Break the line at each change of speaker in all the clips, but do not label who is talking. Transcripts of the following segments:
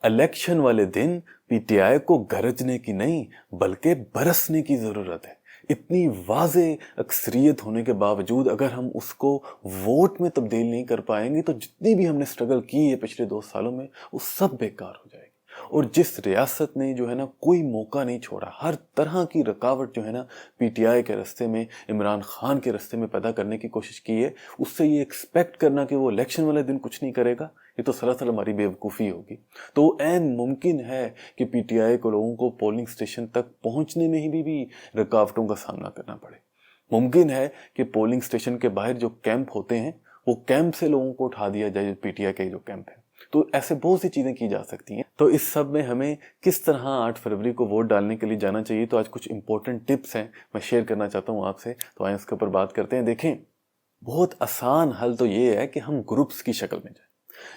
Election वाले दिन PTI को गरजने की नहीं बल्कि बरसने की ज़रूरत है। इतनी वाज़े अक्सरियत होने के बावजूद अगर हम उसको वोट में तब्दील नहीं कर पाएंगे तो जितनी भी हमने स्ट्रगल की है पिछले 2 सालों में वो सब बेकार हो जाएगी। और जिस रियासत ने जो है ना कोई मौका नहीं छोड़ा, हर तरह की रुकावट जो है ना पीटीआई के रास्ते में, इमरान खान के रास्ते में पैदा करने की कोशिश की है, उससे ये एक्सपेक्ट करना कि वो इलेक्शन वाले दिन कुछ नहीं करेगा, ये तो सरासर हमारी बेवकूफ़ी होगी। तो ऐन मुमकिन है कि पीटीआई को लोगों को पोलिंग स्टेशन तक पहुंचने में ही भी रुकावटों का सामना करना पड़े। मुमकिन है कि पोलिंग स्टेशन के बाहर जो कैंप होते हैं वो कैंप से लोगों को उठा दिया जाए, पीटीआई के जो कैंप है। तो ऐसे बहुत सी चीज़ें की जा सकती हैं। तो इस सब में हमें किस तरह 8 फरवरी को वोट डालने के लिए जाना चाहिए, तो आज कुछ इंपॉर्टेंट टिप्स हैं मैं शेयर करना चाहता हूँ आपसे। तो आइए उसके ऊपर बात करते हैं। देखें, बहुत आसान हल तो ये है कि हम ग्रुप्स की शक्ल में जाएं।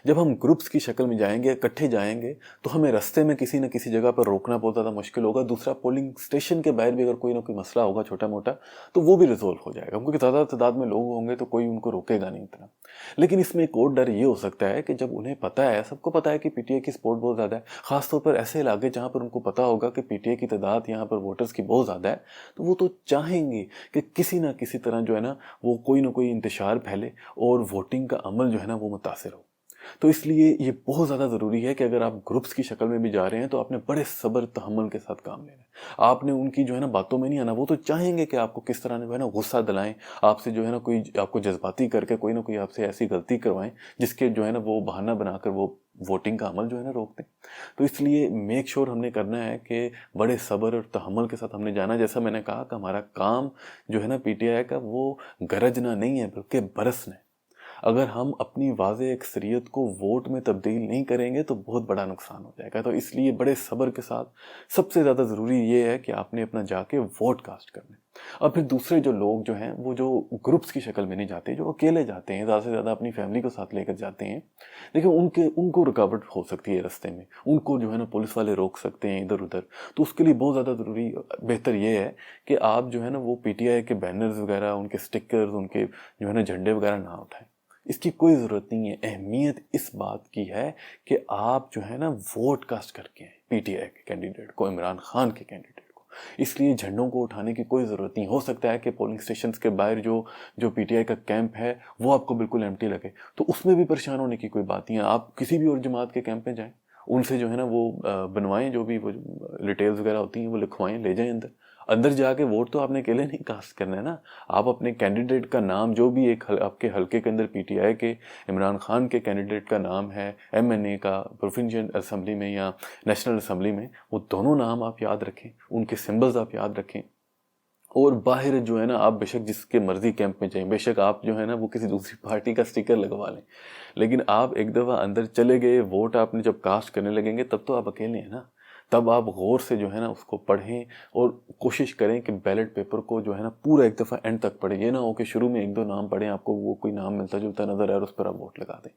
जब हम ग्रुप्स की शक्ल में जाएंगे, इकट्ठे जाएंगे, तो हमें रास्ते में किसी न किसी जगह पर रोकना बहुत ज़्यादा मुश्किल होगा। दूसरा, पोलिंग स्टेशन के बाहर भी अगर कोई ना कोई मसला होगा छोटा मोटा तो वो भी रिजोल्व हो जाएगा, क्योंकि ज़्यादा तादाद में लोग होंगे तो कोई उनको रोकेगा नहीं इतना। लेकिन इसमें एक और डर ये हो सकता है कि जब उन्हें पता है, सबको पता है कि पीटीआई की सपोर्ट बहुत ज़्यादा है, खासतौर पर ऐसे इलाके जहाँ पर उनको पता होगा कि पीटीआई की तादाद यहाँ पर वोटर्स की बहुत ज़्यादा है, तो वो तो चाहेंगे कि किसी ना किसी तरह जो है ना वो कोई ना कोई इंतशार फैले और वोटिंग का अमल जो है ना वो मुतासिर हो। तो इसलिए ये बहुत ज़्यादा ज़रूरी है कि अगर आप ग्रुप्स की शक्ल में भी जा रहे हैं तो आपने बड़े सब्र तहम्मुल के साथ काम लेना है। आपने उनकी जो है ना बातों में नहीं आना। वो तो चाहेंगे कि आपको किस तरह जो है ना गुस्सा दिलाएं, आपसे जो है ना कोई आपको जज्बाती करके कोई ना कोई आपसे ऐसी गलती करवाएं जिसके जो है ना वो बहाना बनाकर वो वोटिंग का अमल जो है ना रोक दें। तो इसलिए मेक श्योर हमने करना है कि बड़े सब्र और तहम्मुल के साथ हमने जाना है। जैसा मैंने कहा कि हमारा काम जो है ना पीटीआई का वो गरजना नहीं है बल्कि बरसना है। अगर हम अपनी वाज़े अक्सरियत को वोट में तब्दील नहीं करेंगे तो बहुत बड़ा नुकसान हो जाएगा। तो इसलिए बड़े सब्र के साथ सबसे ज़्यादा ज़रूरी ये है कि आपने अपना जाके वोट कास्ट करना है। और फिर दूसरे जो लोग जो हैं वो जो ग्रुप्स की शक्ल में नहीं जाते, जो अकेले जाते हैं, ज़्यादा से ज़्यादा अपनी फैमिली को साथ लेकर जाते हैं, देखिए उनको रुकावट हो सकती है रास्ते में, उनको जो है ना पुलिस वाले रोक सकते हैं इधर उधर। तो उसके लिए बहुत ज़्यादा ज़रूरी बेहतर ये है कि आप जो है ना वो पीटीआई के बैनर्स वगैरह, उनके स्टिकर्स, उनके जो है ना झंडे वगैरह ना उठाएं। इसकी कोई ज़रूरत नहीं है। अहमियत इस बात की है कि आप जो है ना वोट कास्ट करके आए पीटीआई के कैंडिडेट को, इमरान खान के कैंडिडेट को। इसलिए झंडों को उठाने की कोई ज़रूरत नहीं। हो सकता है कि पोलिंग स्टेशंस के बाहर जो पीटीआई का कैंप है वो आपको बिल्कुल एम्प्टी लगे, तो उसमें भी परेशान होने की कोई बात नहीं है। आप किसी भी और जमात के कैंप में जाएं, उनसे जो है ना वो बनवाएं, जो भी वो डिटेल्स वगैरह होती हैं वो लिखवाएं, ले जाएं अंदर। अंदर जाके वोट तो आपने अकेले नहीं कास्ट करना है ना। आप अपने कैंडिडेट का नाम, जो भी एक आपके हलके के अंदर पीटीआई के इमरान खान के कैंडिडेट का नाम है, एमएनए का प्रोविंशियल असेंबली में या नेशनल असेंबली में, वो दोनों नाम आप याद रखें, उनके सिंबल्स आप याद रखें। और बाहर जो है ना आप बेशक जिसके मर्जी कैंप में जाएं, बेशक आप जो है ना वो किसी दूसरी पार्टी का स्टिकर लगवा लें, लेकिन आप एक दफ़ा अंदर चले गए, वोट आपने जब कास्ट करने लगेंगे तब तो आप अकेले हैं ना। तब आप गौर से जो है ना उसको पढ़ें और कोशिश करें कि बैलेट पेपर को जो है ना पूरा एक दफ़ा एंड तक पढ़ें। ये ना हो कि शुरू में 1-2 नाम पढ़ें, आपको वो कोई नाम मिलता जुलता नज़र आए और उस पर आप वोट लगा दें।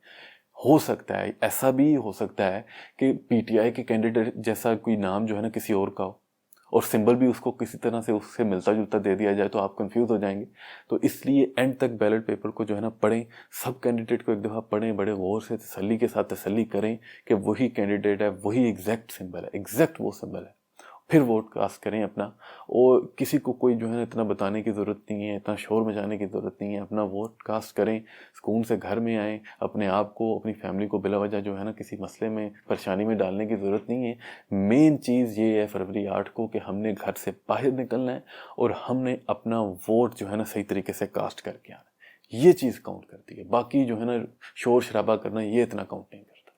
हो सकता है, ऐसा भी हो सकता है कि पीटीआई के कैंडिडेट जैसा कोई नाम जो है ना किसी और का हो और सिंबल भी उसको किसी तरह से उससे मिलता जुलता दे दिया जाए, तो आप कंफ्यूज हो जाएंगे। तो इसलिए एंड तक बैलेट पेपर को जो है ना पढ़ें, सब कैंडिडेट को एक दफ़ा पढ़ें, बड़े गौर से तसल्ली के साथ तसल्ली करें कि वही कैंडिडेट है, वही एग्जैक्ट सिंबल है, एग्जैक्ट वो सिंबल है, फिर वोट कास्ट करें अपना। और किसी को कोई जो है ना इतना बताने की ज़रूरत नहीं है, इतना शोर मचाने की ज़रूरत नहीं है। अपना वोट कास्ट करें, सुकून से घर में आएँ, अपने आप को, अपनी फैमिली को बिला वजह जो है ना किसी मसले में, परेशानी में डालने की ज़रूरत नहीं है। मेन चीज़ ये है फरवरी 8 को कि हमने घर से बाहर निकलना है और हमने अपना वोट जो है ना सही तरीके से कास्ट करके आना है। ये चीज़ काउंट करती है। बाकी जो है ना शोर शराबा करना, ये इतना काउंट नहीं करता।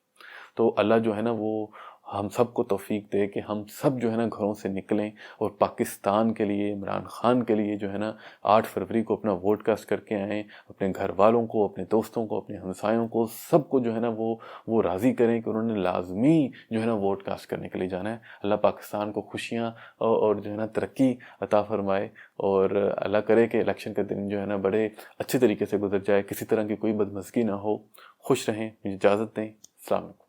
तो अल्लाह जो है ना वो हम सबको तौफीक दे कि हम सब जो है ना घरों से निकलें और पाकिस्तान के लिए, इमरान खान के लिए जो है ना 8 फरवरी को अपना वोट कास्ट करके आएँ। अपने घर वालों को, अपने दोस्तों को, अपने हमसायों को, सबको जो है ना वो राज़ी करें कि उन्होंने लाजमी जो है ना वोट कास्ट करने के लिए जाना है। अल्लाह पाकिस्तान को खुशियाँ और जो है ना तरक्की अता फरमाए और अल्लाह करे कि इलेक्शन का दिन जो है ना बड़े अच्छे तरीके से गुजर जाए, किसी तरह की कोई बदमज़गी ना हो। खुश रहें, मुझे इजाज़त दें। अस्सलाम वालेकुम।